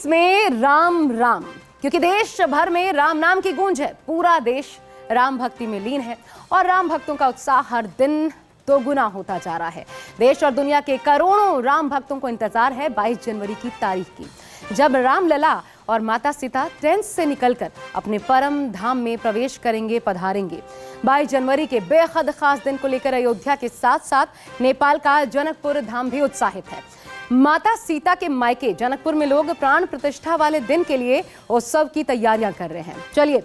देश में राम राम, क्योंकि देश भर में राम नाम की गूंज है। पूरा देश राम भक्ति में लीन है और राम भक्तों का उत्साह हर दिन दोगुना होता जा रहा है। देश और दुनिया के करोड़ों राम भक्तों को इंतजार है 22 जनवरी की तारीख की, जब रामलला और माता सीता टेंट से निकलकर अपने परम धाम में प्रवेश करेंगे, पधारेंगे। 22 जनवरी के बेहद खास दिन को लेकर अयोध्या के साथ साथ नेपाल का जनकपुर धाम भी उत्साहित है। माता सीता के मायके जनकपुर में लोग प्राण प्रतिष्ठा वाले दिन के लिए उत्सव की तैयारियां कर रहे हैं। चलिए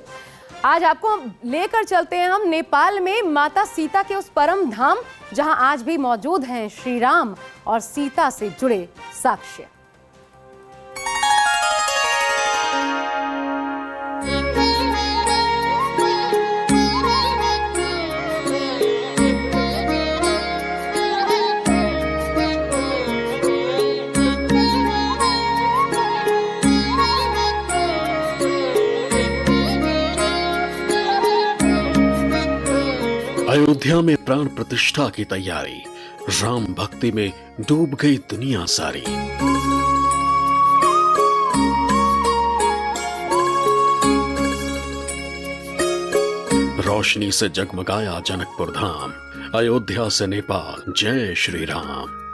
आज आपको लेकर चलते हैं हम नेपाल में माता सीता के उस परम धाम, जहां आज भी मौजूद हैं श्री राम और सीता से जुड़े साक्ष्य। अयोध्या में प्राण प्रतिष्ठा की तैयारी, राम भक्ति में डूब गई दुनिया सारी। रोशनी से जगमगाया जनकपुर धाम, अयोध्या से नेपाल, जय श्री राम।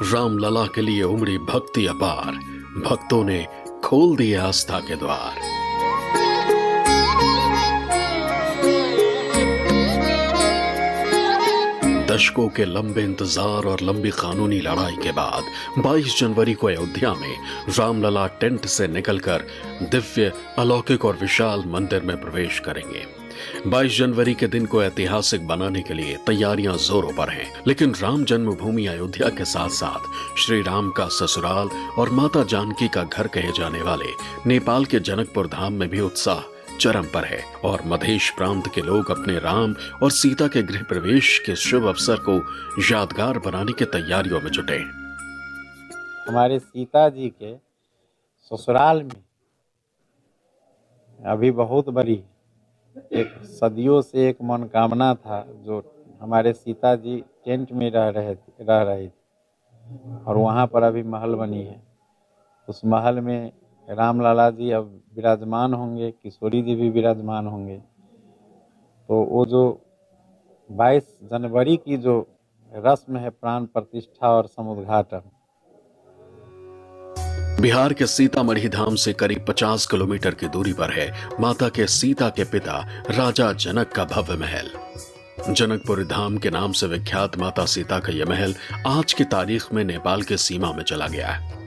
रामलला के लिए उमड़ी भक्ति अपार, भक्तों ने खोल दिए आस्था के द्वार। दशकों के लंबे इंतजार और लंबी कानूनी लड़ाई के बाद 22 जनवरी को अयोध्या में रामलला टेंट से निकलकर दिव्य, अलौकिक और विशाल मंदिर में प्रवेश करेंगे। 22 जनवरी के दिन को ऐतिहासिक बनाने के लिए तैयारियां जोरों पर हैं, लेकिन राम जन्मभूमि अयोध्या के साथ साथ श्री राम का ससुराल और माता जानकी का घर कहे जाने वाले नेपाल के जनकपुर धाम में भी उत्साह चरम पर है और मधेश प्रांत के लोग अपने राम और सीता के गृह प्रवेश के शुभ अवसर को यादगार बनाने की तैयारियों में जुटे। हमारे सीता जी के ससुराल में अभी बहुत बड़ी एक सदियों से एक मनोकामना था, जो हमारे सीता जी टेंट में रह रहे थे और वहाँ पर अभी महल बनी है। उस महल में रामलला जी अब विराजमान होंगे, किशोरी जी भी विराजमान होंगे। तो वो जो 22 जनवरी की जो रस्म है प्राण प्रतिष्ठा और समुद्घाटन, बिहार के सीतामढ़ी धाम से करीब 50 किलोमीटर की दूरी पर है माता के सीता के पिता राजा जनक का भव्य महल। जनकपुर धाम के नाम से विख्यात माता सीता का यह महल आज की तारीख में नेपाल के सीमा में चला गया है,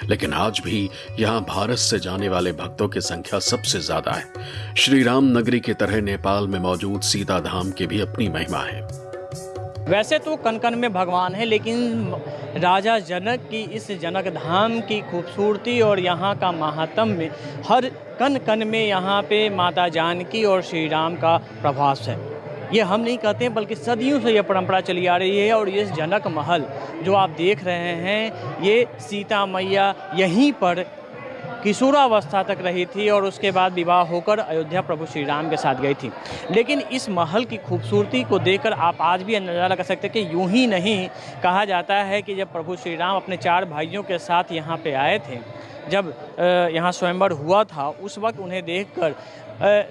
लेकिन आज भी यहाँ भारत से जाने वाले भक्तों की संख्या सबसे ज्यादा है। श्री राम नगरी की तरह नेपाल में मौजूद सीता धाम की भी अपनी महिमा है। वैसे तो कण कण में भगवान है, लेकिन राजा जनक की इस जनक धाम की खूबसूरती और यहाँ का महात्म्य में हर कण कण में यहाँ पे माता जानकी और श्री राम का प्रभाव है। ये हम नहीं कहते, बल्कि सदियों से यह परंपरा चली आ रही है। और ये जनक महल जो आप देख रहे हैं, ये सीता मैया यहीं पर किशोरावस्था तक रही थी और उसके बाद विवाह होकर अयोध्या प्रभु श्री राम के साथ गई थी। लेकिन इस महल की खूबसूरती को देखकर आप आज भी अंदाजा लगा सकते हैं कि यूं ही नहीं। कहा जाता है कि जब प्रभु श्री राम अपने 4 भाइयों के साथ यहाँ पे आए थे, जब यहाँ स्वयंवर हुआ था, उस वक्त उन्हें देखकर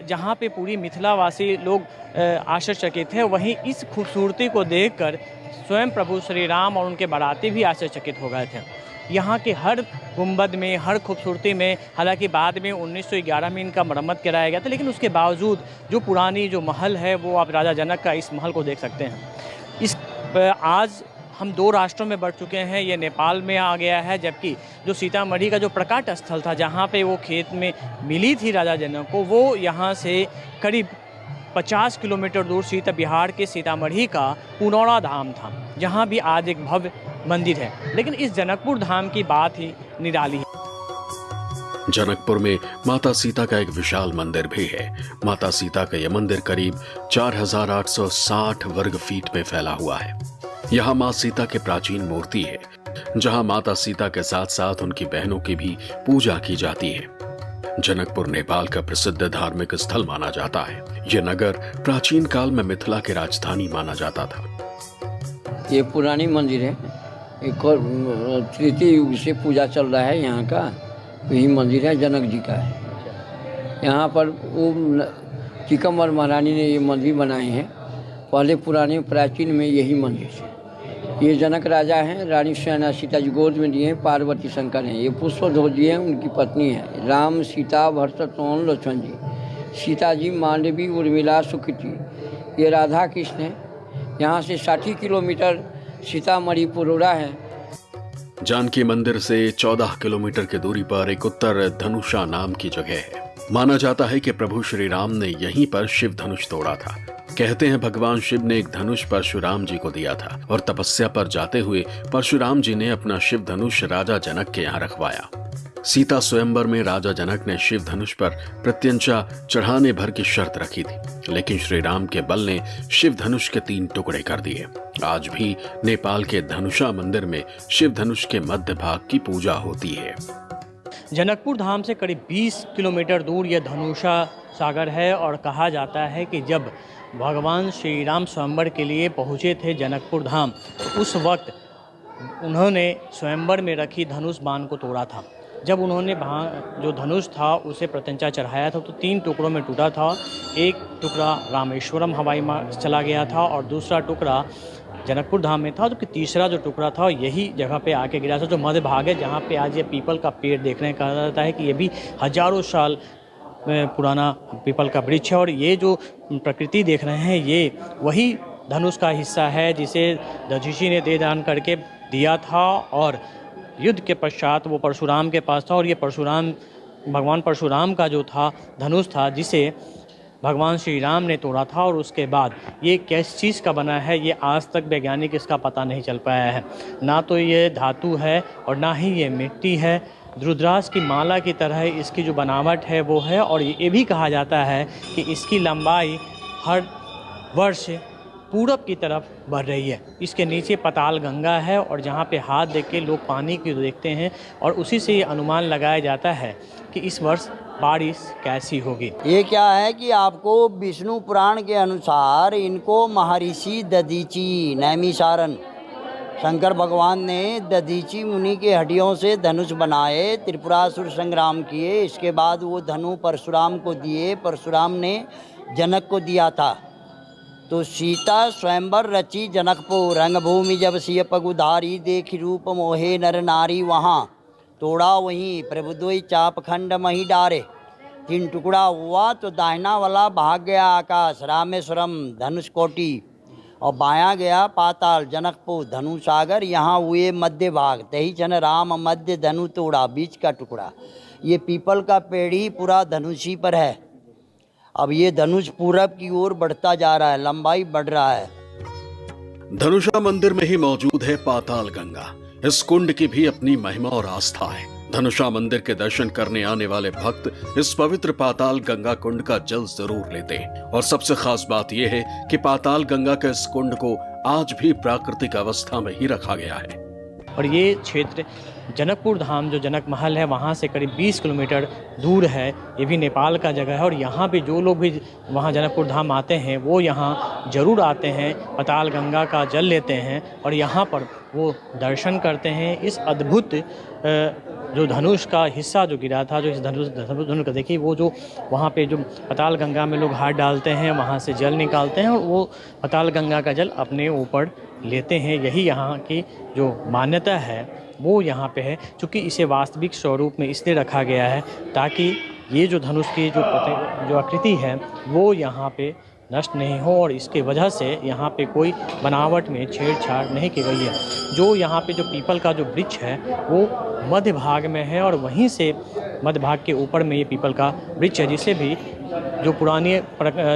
जहाँ पे पूरी मिथिलावासी लोग आश्चर्यचकित थे, वहीं इस खूबसूरती को देखकर स्वयं प्रभु श्री राम और उनके बाराती भी आश्चर्यचकित हो गए थे। यहाँ के हर गुंबद में, हर खूबसूरती में, हालांकि बाद में 1911 में इनका मरम्मत कराया गया था, लेकिन उसके बावजूद जो पुरानी जो महल है, वो आप राजा जनक का इस महल को देख सकते हैं। आज हम 2 राष्ट्रों में बढ़ चुके हैं। ये नेपाल में आ गया है, जबकि जो सीतामढ़ी का जो प्रकाट स्थल था, जहाँ पे वो खेत में मिली थी राजा जनक को, वो यहाँ से करीब 50 किलोमीटर दूर सीता बिहार के सीतामढ़ी का पुनौरा धाम था, जहाँ भी आज एक भव्य मंदिर है। लेकिन इस जनकपुर धाम की बात ही निराली है। जनकपुर में माता सीता का एक विशाल मंदिर भी है। माता सीता का यह मंदिर करीब 4860 वर्ग फीट में फैला हुआ है। यहाँ माँ सीता की प्राचीन मूर्ति है, जहाँ माता सीता के साथ साथ उनकी बहनों की भी पूजा की जाती है। जनकपुर नेपाल का प्रसिद्ध धार्मिक स्थल माना जाता है। यह नगर प्राचीन काल में मिथिला की राजधानी माना जाता था। ये पुरानी मंदिर है, एक और तृतीय युग से पूजा चल रहा है यहाँ का। यही मंदिर है, जनक जी का है। यहाँ पर वो टीकमगढ़ महारानी ने ये मंदिर बनाए हैं। पहले पुराने प्राचीन में यही मंदिर है। ये जनक राजा हैं, रानी सुनैना सीता जी गोद में दिए हैं, पार्वती शंकर हैं। ये पुष्पध्वज जी हैं, उनकी पत्नी है। राम सीता भरत शत्रुघ्न लक्ष्मण जी, सीता जी मांडवी उर्मिला सुकृति, ये राधा कृष्ण हैं। यहाँ से 60 किलोमीटर सीतामढ़ी पुरोरा है। जानकी मंदिर से 14 किलोमीटर की दूरी पर एक उत्तर धनुषा नाम की जगह है। माना जाता है कि प्रभु श्री राम ने यहीं पर शिव धनुष तोड़ा था। कहते हैं भगवान शिव ने एक धनुष परशुराम जी को दिया था और तपस्या पर जाते हुए परशुराम जी ने अपना शिव धनुष राजा जनक के यहाँ रखवाया। सीता स्वयंवर में राजा जनक ने शिव धनुष पर प्रत्यंचा चढ़ाने भर की शर्त रखी थी, लेकिन श्री राम के बल ने शिव धनुष के 3 टुकड़े कर दिए। आज भी नेपाल के धनुषा मंदिर में शिव धनुष के मध्य भाग की पूजा होती है। जनकपुर धाम से करीब 20 किलोमीटर दूर यह धनुषा सागर है और कहा जाता है कि जब भगवान श्री राम स्वयंवर के लिए पहुँचे थे जनकपुर धाम, तो उस वक्त उन्होंने स्वयंवर में रखी धनुष बाण को तोड़ा था। जब उन्होंने जो धनुष था उसे प्रत्यंचा चढ़ाया था तो 3 टुकड़ों में टूटा था। एक टुकड़ा रामेश्वरम हवाई मार्ग चला गया था और दूसरा टुकड़ा जनकपुर धाम में था, जबकि तीसरा जो टुकड़ा था यही जगह पे आके गिरा था, जो मध्य भाग है, जहाँ पे आज ये पीपल का पेड़ देखने कहा जाता है कि ये भी हजारों साल पुराना पीपल का वृक्ष है। और ये जो प्रकृति देख रहे हैं ये वही धनुष का हिस्सा है जिसे दधीचि ने दे दान करके दिया था और युद्ध के पश्चात वो परशुराम के पास था। और ये भगवान परशुराम का जो था धनुष था जिसे भगवान श्री राम ने तोड़ा था। और उसके बाद ये किस चीज़ का बना है ये आज तक वैज्ञानिक इसका पता नहीं चल पाया है। ना तो ये धातु है और ना ही ये मिट्टी है। रुद्राक्ष की माला की तरह इसकी जो बनावट है वो है। और ये भी कहा जाता है कि इसकी लंबाई हर वर्ष पूरब की तरफ बढ़ रही है। इसके नीचे पाताल गंगा है और जहाँ पे हाथ देख के लोग पानी की देखते हैं और उसी से ये अनुमान लगाया जाता है कि इस वर्ष बारिश कैसी होगी। ये क्या है कि आपको विष्णु पुराण के अनुसार इनको महर्षि दधीचि नैमिषारण्य शंकर भगवान ने दधीचि मुनि के हड्डियों से धनुष बनाए, त्रिपुरासुर संग्राम किए। इसके बाद वो धनु परशुराम को दिए, परशुराम ने जनक को दिया था। तो सीता स्वयंवर रची जनकपुर, रंगभूमि जब सिय पगुधारी, देखी रूप मोहे नर नारी, वहाँ तोड़ा वहीं प्रभुदोई चाप खंड मही डारे। 3 टुकड़ा हुआ तो दाहिना वाला भाग गया आकाश रामेश्वरम धनुष कोटि और बायां गया पाताल जनकपुर धनु सागर। यहाँ हुए मध्य भाग, तही जन राम मध्य धनु तोड़ा, बीच का टुकड़ा। ये पीपल का पेड़ ही पूरा धनुषी पर है। अब ये धनुष पूरब की ओर बढ़ता जा रहा है, लंबाई बढ़ रहा है। धनुषा मंदिर में ही मौजूद है पाताल गंगा। इस कुंड की भी अपनी महिमा और आस्था है। धनुषा मंदिर के दर्शन करने आने वाले भक्त इस पवित्र पाताल गंगा कुंड का जल जरूर लेते हैं। और सबसे खास बात यह है कि पाताल गंगा के इस कुंड को आज भी प्राकृतिक अवस्था में ही रखा गया है। और ये क्षेत्र जनकपुर धाम जो जनक महल है वहाँ से करीब 20 किलोमीटर दूर है। ये भी नेपाल का जगह है और यहाँ पे जो लोग भी वहाँ जनकपुर धाम आते हैं वो यहाँ जरूर आते हैं, पाताल गंगा का जल लेते हैं और यहाँ पर वो दर्शन करते हैं। इस अद्भुत जो धनुष का हिस्सा जो गिरा था, जो इस धनुष का देखिए, वो जो वहाँ पे जो पाताल गंगा में लोग हाथ डालते हैं, वहाँ से जल निकालते हैं और वो पाताल गंगा का जल अपने ऊपर लेते हैं। यही यहाँ की जो मान्यता है वो यहाँ पे है, क्योंकि इसे वास्तविक स्वरूप में इसलिए रखा गया है ताकि ये जो धनुष की जो आकृति है वो यहाँ पे नष्ट नहीं हो और इसके वजह से यहाँ पे कोई बनावट में छेड़छाड़ नहीं की गई है। जो यहाँ पे जो पीपल का जो वृक्ष है वो मध्य भाग में है और वहीं से मध्य भाग के ऊपर में ये पीपल का वृक्ष है, जिसे भी जो पुरानी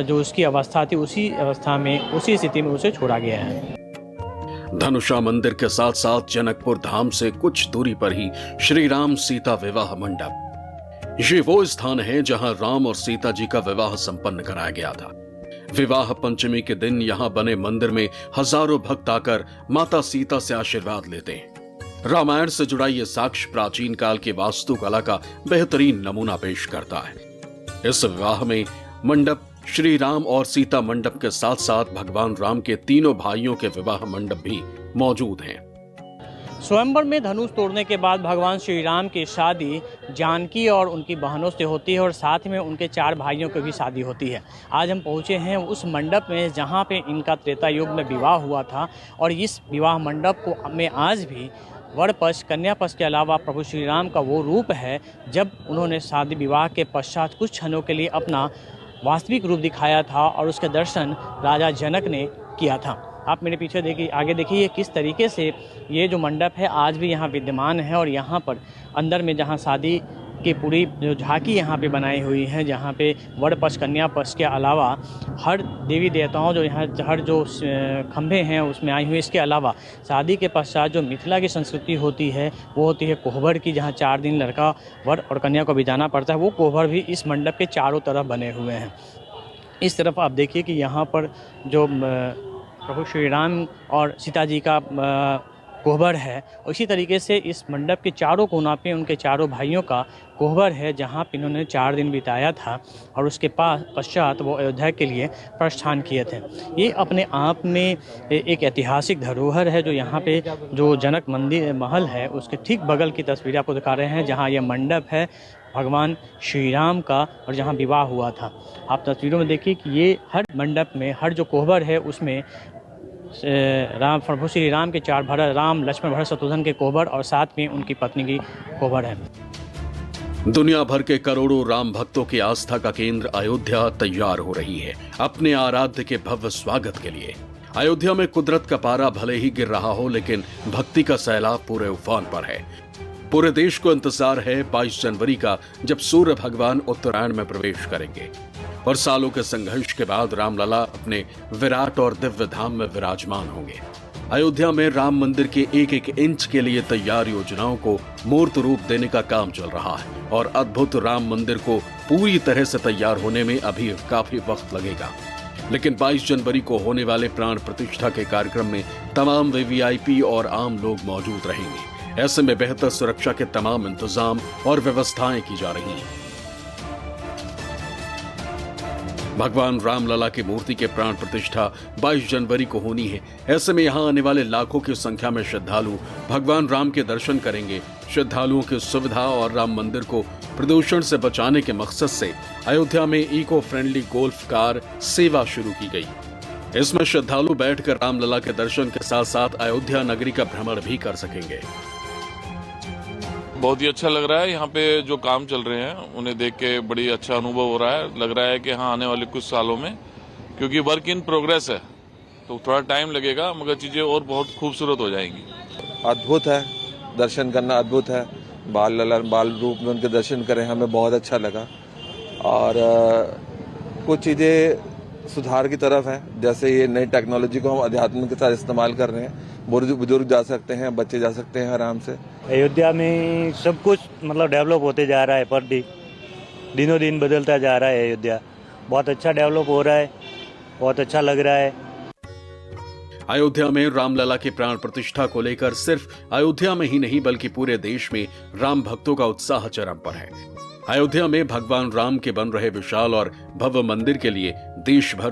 जो उसकी अवस्था थी उसी अवस्था में उसी स्थिति में उसे छोड़ा गया है। धनुषा मंदिर के साथ साथ जनकपुर धाम से कुछ दूरी पर ही श्री राम सीता विवाह मंडप, ये वो स्थान है जहां राम और सीता जी का विवाह संपन्न कराया गया था। विवाह पंचमी के दिन यहां बने मंदिर में हजारों भक्त आकर माता सीता से आशीर्वाद लेते हैं। रामायण से जुड़ा ये साक्ष्य प्राचीन काल की वास्तुकला का बेहतरीन नमूना पेश करता है। इस विवाह में मंडप श्री राम और सीता मंडप के साथ साथ भगवान राम के तीनों भाइयों के विवाह मंडप भी मौजूद हैं। स्वयंवर में धनुष तोड़ने के बाद भगवान श्री राम की शादी जानकी और उनकी बहनों से होती है और साथ में उनके 4 भाइयों की भी शादी होती है। आज हम पहुंचे हैं उस मंडप में जहां पे इनका त्रेता युग में विवाह हुआ था और इस विवाह मंडप को में आज भी वर पक्ष कन्या पक्ष के अलावा प्रभु श्री राम का वो रूप है जब उन्होंने शादी विवाह के पश्चात कुछ क्षणों के लिए अपना वास्तविक रूप दिखाया था और उसके दर्शन राजा जनक ने किया था। आप मेरे पीछे देखिए, आगे देखिए किस तरीके से ये जो मंडप है आज भी यहाँ विद्यमान है और यहाँ पर अंदर में जहाँ शादी की पूरी जो झांकी यहाँ पे बनाई हुई है, जहाँ पे वर पक्ष कन्या पक्ष के अलावा हर देवी देवताओं जो यहाँ हर जो खंभे हैं उसमें आई हुई। इसके अलावा शादी के पश्चात जो मिथिला की संस्कृति होती है वो होती है कोहबर की, जहाँ 4 दिन लड़का वर और कन्या को बिताना पड़ता है। वो कोहबर भी इस मंडप के चारों तरफ बने हुए हैं। इस तरफ आप देखिए कि यहाँ पर जो प्रभु श्री राम और सीता जी का कोहबर है, उसी तरीके से इस मंडप के चारों कोना पे उनके चारों भाइयों का कोहबर है जहाँ पे इन्होंने 4 दिन बिताया था और उसके पश्चात वो अयोध्या के लिए प्रस्थान किए थे। ये अपने आप में एक ऐतिहासिक धरोहर है जो यहाँ पे जो जनक मंदिर महल है उसके ठीक बगल की तस्वीर आपको दिखा रहे हैं, जहाँ ये मंडप है भगवान श्री राम का और जहाँ विवाह हुआ था। आप तस्वीरों में देखिए कि ये हर मंडप में हर जो कोहबर है उसमें राम प्रभु श्री राम के 4 भरत राम लक्ष्मण भरत शत्रुघ्न के कोहबर और साथ में उनकी पत्नी की कोहबर है। दुनिया भर के करोड़ों राम भक्तों की आस्था का केंद्र अयोध्या तैयार हो रही है अपने आराध्य के भव्य स्वागत के लिए। अयोध्या में कुदरत का पारा भले ही गिर रहा हो लेकिन भक्ति का सैलाब पूरे उफान पर है। पूरे देश को इंतजार है 22 जनवरी का, जब सूर्य भगवान उत्तरायण में प्रवेश करेंगे और सालों के संघर्ष के बाद रामलला अपने विराट और दिव्य धाम में विराजमान होंगे। अयोध्या में राम मंदिर के एक इंच के लिए तैयार योजनाओं को मूर्त रूप देने का काम चल रहा है और अद्भुत राम मंदिर को पूरी तरह से तैयार होने में अभी काफी वक्त लगेगा। लेकिन 22 जनवरी को होने वाले प्राण प्रतिष्ठा के कार्यक्रम में तमाम वीवीआईपी और आम लोग मौजूद रहेंगे। ऐसे में बेहतर सुरक्षा के तमाम इंतजाम और व्यवस्थाएं की जा रही हैं। भगवान रामलला की मूर्ति के प्राण प्रतिष्ठा 22 जनवरी को होनी है। ऐसे में यहां आने वाले लाखों की संख्या में श्रद्धालु भगवान राम के दर्शन करेंगे। श्रद्धालुओं की सुविधा और राम मंदिर को प्रदूषण से बचाने के मकसद से अयोध्या में इको फ्रेंडली गोल्फ कार सेवा शुरू की गई। इसमें श्रद्धालु बैठकर रामलला के दर्शन के साथ साथ अयोध्या नगरी का भ्रमण भी कर सकेंगे। बहुत ही अच्छा लग रहा है। यहाँ पे जो काम चल रहे हैं उन्हें देख के बड़ी अच्छा अनुभव हो रहा है। लग रहा है कि हाँ, आने वाले कुछ सालों में, क्योंकि वर्क इन प्रोग्रेस है तो थोड़ा टाइम लगेगा मगर चीजें और बहुत खूबसूरत हो जाएंगी। अद्भुत है, दर्शन करना अद्भुत है। बाल रूप में उनके दर्शन करें, हमें बहुत अच्छा लगा। और कुछ चीजें सुधार की तरफ है, जैसे ये नई टेक्नोलॉजी को हम अध्यात्म के साथ इस्तेमाल कर रहे हैं। बुजुर्ग जा सकते हैं, बच्चे जा सकते हैं आराम से। अयोध्या में सब कुछ मतलब डेवलप होते जा रहा है, पर दिनों दिन बदलता जा रहा है। अयोध्या बहुत अच्छा डेवलप हो रहा है, बहुत अच्छा लग रहा है। अयोध्या में रामलला की प्राण प्रतिष्ठा को लेकर सिर्फ अयोध्या में ही नहीं बल्कि पूरे देश में राम भक्तों का उत्साह चरम पर है। अयोध्या में भगवान राम के बन रहे विशाल और भव्य मंदिर के लिए देश भर